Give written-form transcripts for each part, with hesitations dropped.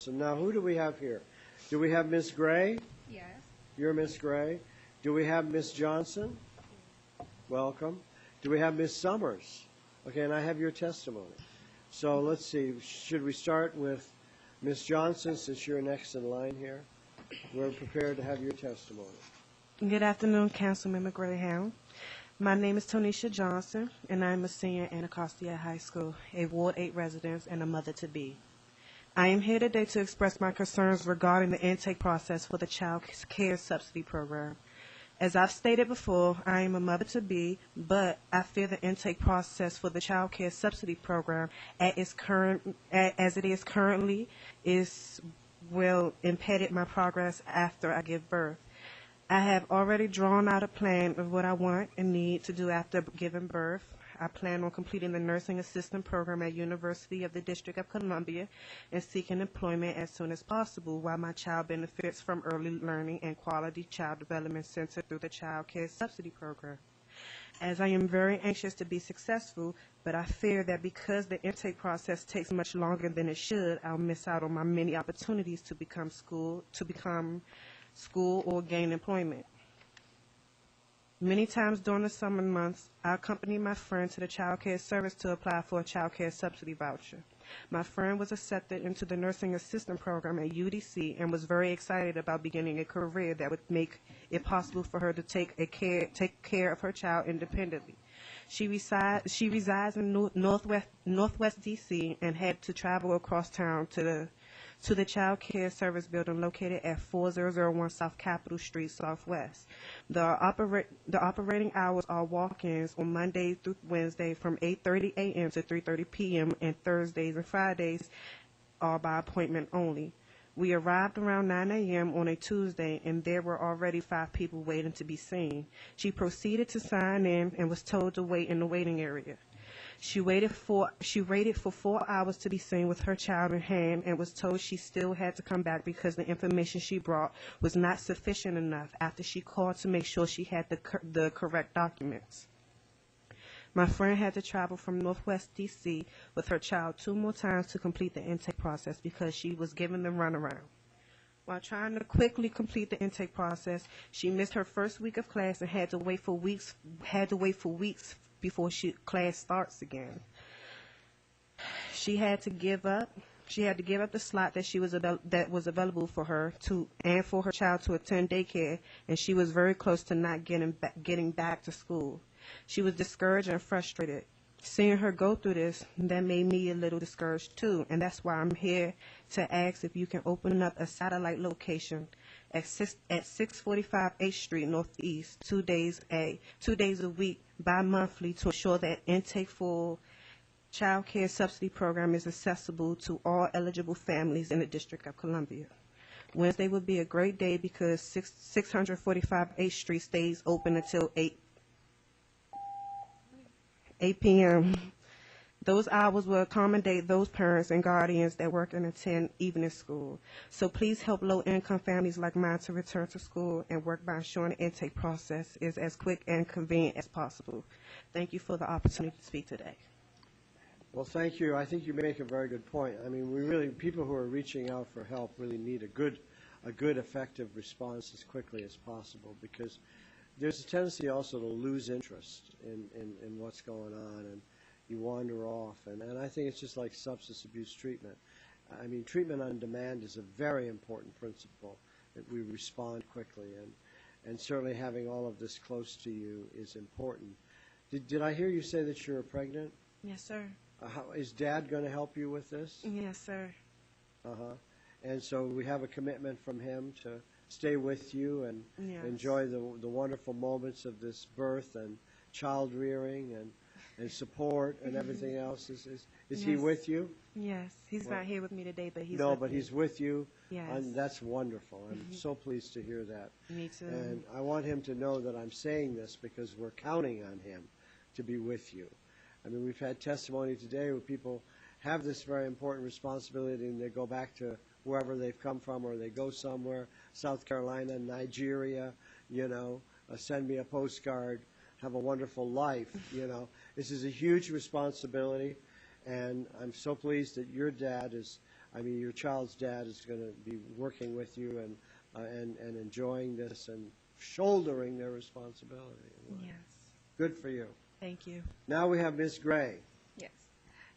So now who do we have here? Do we have Miss Gray? Yes. You're Miss Gray. Do we have Miss Johnson? Welcome. Do we have Miss Summers? Okay, and I have your testimony. So let's see. Should we start with Miss Johnson since you're next in line here? We're prepared to have your testimony. Good afternoon, Councilmember Greyhound. My name is Tonisha Johnson, and I'm a senior at Anacostia High School, a Ward 8 resident and a mother-to-be. I am here today to express my concerns regarding the intake process for the Child Care Subsidy Program. As I've stated before, I am a mother-to-be, but I fear the intake process for the Child Care Subsidy Program as it is currently will impede my progress after I give birth. I have already drawn out a plan of what I want and need to do after giving birth. I plan on completing the nursing assistant program at University of the District of Columbia and seeking employment as soon as possible while my child benefits from early learning and quality child development center through the Child Care Subsidy Program. As I am very anxious to be successful, but I fear that because the intake process takes much longer than it should, I'll miss out on my many opportunities to become school or gain employment. Many times during the summer months, I accompanied my friend to the child care service to apply for a child care subsidy voucher. My friend was accepted into the nursing assistant program at UDC and was very excited about beginning a career that would make it possible for her to take care of her child independently. She resides in Northwest DC and had to travel across town to the Child Care Service building located at 4001 South Capitol Street, Southwest. The operating hours are walk-ins on Monday through Wednesday from 8:30 a.m. to 3:30 p.m. and Thursdays and Fridays are by appointment only. We arrived around 9 a.m. on a Tuesday, and there were already 5 people waiting to be seen. She proceeded to sign in and was told to wait in the waiting area. She waited for 4 hours to be seen with her child in hand and was told she still had to come back because the information she brought was not sufficient enough after she called to make sure she had the correct documents. My friend had to travel from Northwest D.C. with her child 2 more times to complete the intake process because she was given the runaround. While trying to quickly complete the intake process, she missed her first week of class and had to wait for weeks before class starts again. She had to give up the slot that was available for her and for her child to attend daycare, and she was very close to not getting back to school. She was discouraged and frustrated. Seeing her go through this, that made me a little discouraged too, and that's why I'm here to ask if you can open up a satellite location at 645 H Street Northeast 2 days a week bi-monthly to ensure that intake for Child Care Subsidy Program is accessible to all eligible families in the District of Columbia. Wednesday would be a great day because 645 H Street stays open until 8 p.m. Those hours will accommodate those parents and guardians that work and attend evening school. So please help low-income families like mine to return to school and work by ensuring the intake process is as quick and convenient as possible. Thank you for the opportunity to speak today. Well, thank you. I think you make a very good point. I mean, people who are reaching out for help really need a good, effective response as quickly as possible because there's a tendency also to lose interest in what's going on, and you wander off. And I think it's just like substance abuse treatment. I mean, treatment on demand is a very important principle, that we respond quickly. And certainly having all of this close to you is important. Did I hear you say that you're pregnant? Yes, sir. Is Dad going to help you with this? Yes, sir. Uh-huh. And so we have a commitment from him to stay with you and Yes. enjoy the wonderful moments of this birth and child rearing and support and everything else. Is he Yes. with you? Yes, he's not here with me today, but he's No, with but me. he's with you. Yes. And that's wonderful. I'm so pleased to hear that. Me too. And I want him to know that I'm saying this because we're counting on him to be with you. I mean, we've had testimony today where people have this very important responsibility and they go back to wherever they've come from or they go somewhere, South Carolina, Nigeria, send me a postcard, have a wonderful life, This is a huge responsibility, and I'm so pleased that your dad is, I mean, your child's dad is going to be working with you and enjoying this and shouldering their responsibility. Yes. Good for you. Thank you. Now we have Ms. Gray. Yes.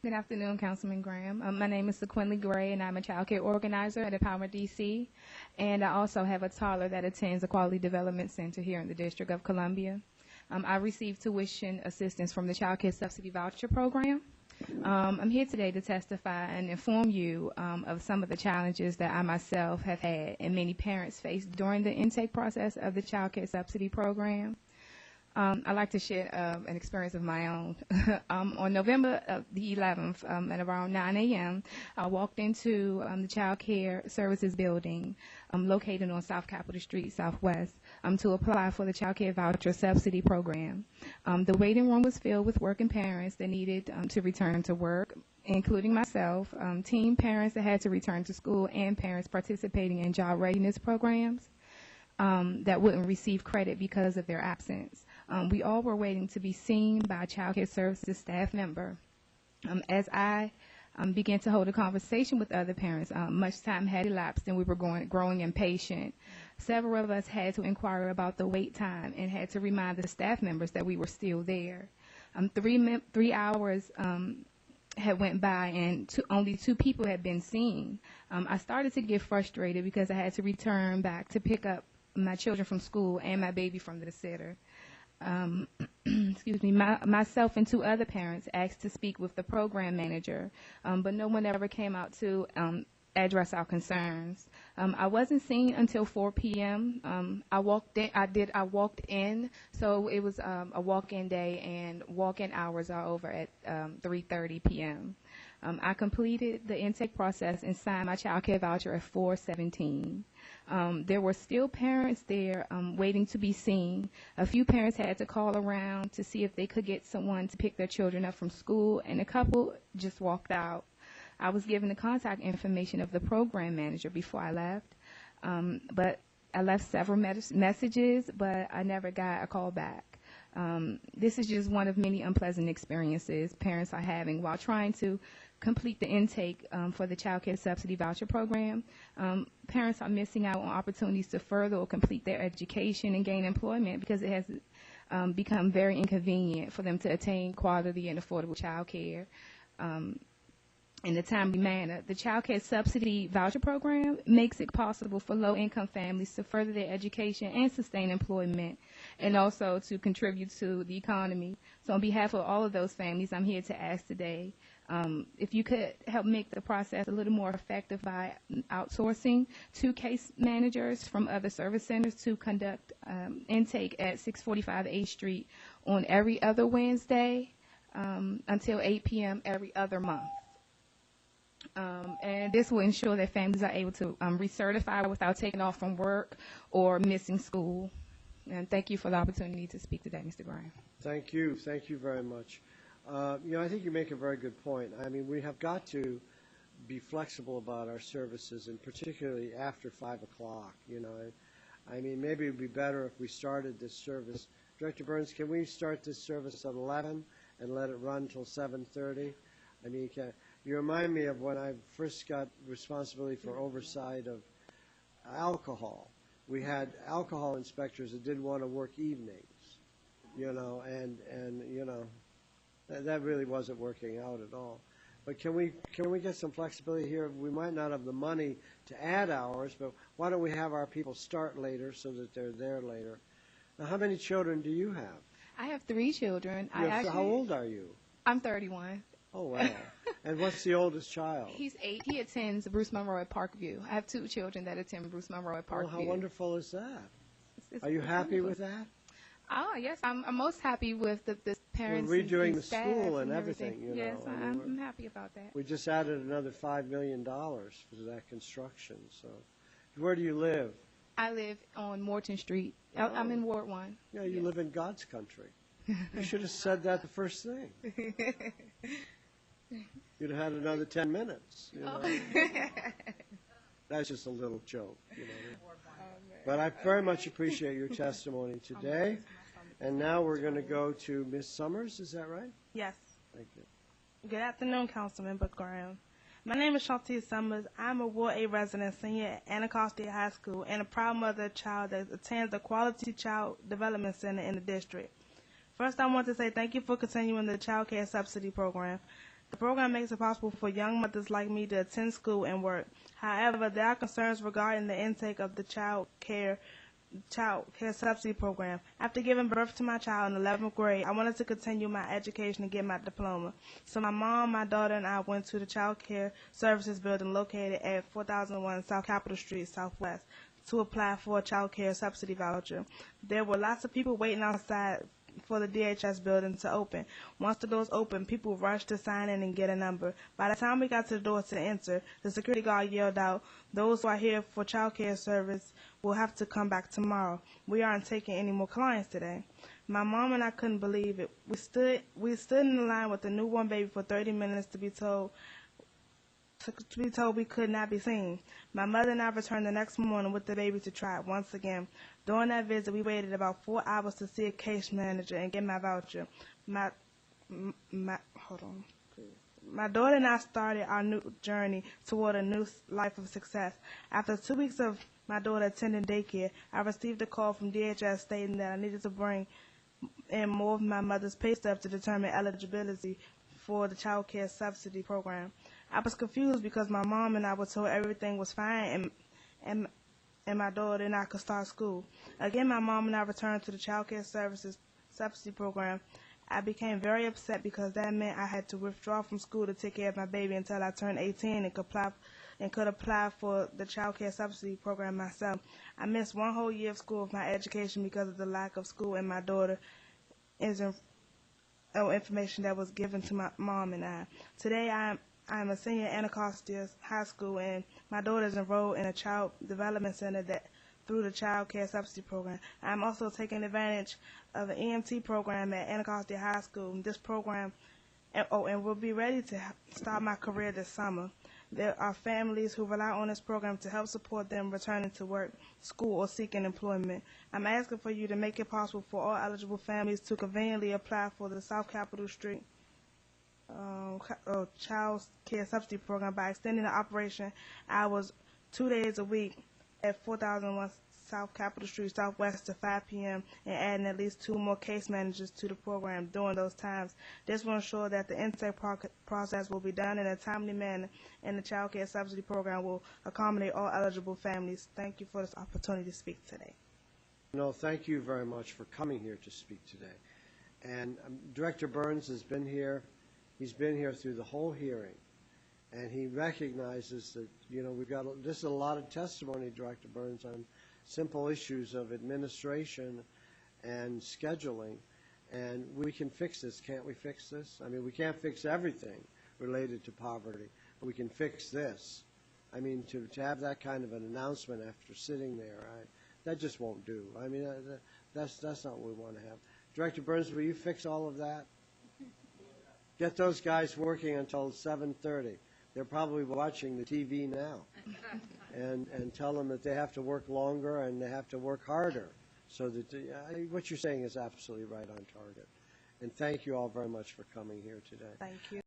Good afternoon, Councilman Graham. My name is Sequinley Gray, and I'm a child care organizer at Empower DC. And I also have a toddler that attends a Quality Development Center here in the District of Columbia. I receive tuition assistance from the Child Care Subsidy Voucher Program. I'm here today to testify and inform you of some of the challenges that I myself have had and many parents face during the intake process of the Child Care Subsidy Program. I'd like to share an experience of my own. On November the 11th at around 9 a.m., I walked into the Child Care Services building located on South Capitol Street, Southwest, to apply for the Child Care Voucher Subsidy Program. The waiting room was filled with working parents that needed to return to work, including myself, teen parents that had to return to school, and parents participating in job readiness programs that wouldn't receive credit because of their absence. We all were waiting to be seen by a child care services staff member. As I began to hold a conversation with other parents, much time had elapsed and we were growing impatient. Several of us had to inquire about the wait time and had to remind the staff members that we were still there. 3 hours had went by and only 2 people had been seen. I started to get frustrated because I had to return back to pick up my children from school and my baby from the sitter. Excuse me, myself and 2 other parents asked to speak with the program manager, but no one ever came out to address our concerns. I wasn't seen until 4 p.m. I walked in, so it was a walk-in day, and walk-in hours are over at 3:30 p.m. I completed the intake process and signed my child care voucher at 4:17. There were still parents there waiting to be seen. A few parents had to call around to see if they could get someone to pick their children up from school, and a couple just walked out. I was given the contact information of the program manager before I left, but I left several messages, but I never got a call back. This is just one of many unpleasant experiences parents are having while trying to complete the intake for the Child Care Subsidy Voucher Program. Parents are missing out on opportunities to further or complete their education and gain employment because it has become very inconvenient for them to attain quality and affordable child care in a timely manner. The Child Care Subsidy Voucher Program makes it possible for low-income families to further their education and sustain employment, and also to contribute to the economy. So on behalf of all of those families, I'm here to ask today if you could help make the process a little more effective by outsourcing 2 case managers from other service centers to conduct intake at 645 8th Street on every other Wednesday until 8 p.m. every other month. And this will ensure that families are able to recertify without taking off from work or missing school. And thank you for the opportunity to speak today, Mr. Graham. Thank you. Thank you very much. I think you make a very good point. I mean, we have got to be flexible about our services, and particularly after 5 o'clock, I mean, maybe it would be better if we started this service. Director Burns, can we start this service at 11 and let it run until 7:30? I mean, you remind me of when I first got responsibility for oversight of alcohol. We had alcohol inspectors that didn't want to work evenings, that really wasn't working out at all. But can we get some flexibility here? We might not have the money to add hours, but why don't we have our people start later so that they're there later? Now, how many children do you have? I have 3 children. How old are you? I'm 31. Oh, wow. And what's the oldest child? He's 8. He attends Bruce Monroe at Parkview. I have 2 children that attend Bruce Monroe at Parkview. Oh, how wonderful is that? Are you happy with that? Oh, yes. I'm most happy with the parents. We're redoing and the staff school and everything. Yes, I'm happy about that. We just added another $5 million for that construction. So, where do you live? I live on Morton Street. I'm in Ward 1. Yeah, you live in God's country. You should have said that the first thing. You'd have had another 10 minutes. That's just a little joke. But I very much appreciate your testimony today. And now we're going to go to Ms. Summers. Is that right? Yes. Thank you. Good afternoon, Councilmember Graham. My name is Shantia Summers. I'm a Ward 8 resident, senior at Anacostia High School, and a proud mother of a child that attends the Quality Child Development Center in the district. First, I want to say thank you for continuing the Child Care Subsidy Program. The program makes it possible for young mothers like me to attend school and work. However, there are concerns regarding the intake of the Child Care Subsidy Program. After giving birth to my child in 11th grade, I wanted to continue my education and get my diploma. So my mom, my daughter, and I went to the Child Care Services building located at 4001 South Capitol Street, Southwest, to apply for a child care subsidy voucher. There were lots of people waiting outside for the DHS building to open. Once the doors opened, people rushed to sign in and get a number. By the time we got to the door to enter, the security guard yelled out, "Those who are here for child care service will have to come back tomorrow. We aren't taking any more clients today." My mom and I couldn't believe it. We stood in the line with the newborn baby for 30 minutes to be told we could not be seen. My mother and I returned the next morning with the baby to try it once again. During that visit, we waited about 4 hours to see a case manager and get my voucher. My daughter and I started our new journey toward a new life of success. After 2 weeks of my daughter attending daycare, I received a call from DHS stating that I needed to bring in more of my mother's pay stubs to determine eligibility for the child care subsidy program. I was confused because my mom and I were told everything was fine and my daughter and I could start school. Again, my mom and I returned to the child care services subsidy program. I became very upset because that meant I had to withdraw from school to take care of my baby until I turned 18 and could apply for the child care subsidy program myself. I missed 1 whole year of school of my education because of the lack of school, and my daughter isn't information that was given to my mom and I. Today, I'm a senior at Anacostia High School, and my daughter is enrolled in a child development center through the child care subsidy program. I'm also taking advantage of an EMT program at Anacostia High School. This program, and will be ready to start my career this summer. There are families who rely on this program to help support them returning to work, school, or seeking employment. I'm asking for you to make it possible for all eligible families to conveniently apply for the South Capitol Street Child Care Subsidy Program by extending the operation hours 2 days a week at 4001 South Capitol Street Southwest to 5 p.m. and adding at least 2 more case managers to the program during those times. This will ensure that the intake process will be done in a timely manner, and the Child Care Subsidy Program will accommodate all eligible families. Thank you for this opportunity to speak today. No, thank you very much for coming here to speak today. And Director Burns has been here. He's been here through the whole hearing, and he recognizes that, this is a lot of testimony, Director Burns, on simple issues of administration and scheduling, and we can fix this. Can't we fix this? I mean, we can't fix everything related to poverty, but we can fix this. I mean, to have that kind of an announcement after sitting there, that just won't do. I mean, that's not what we want to have. Director Burns, will you fix all of that? Get those guys working until 7:30. They're probably watching the TV now. And tell them that they have to work longer and they have to work harder. So that what you're saying is absolutely right on target. And thank you all very much for coming here today. Thank you.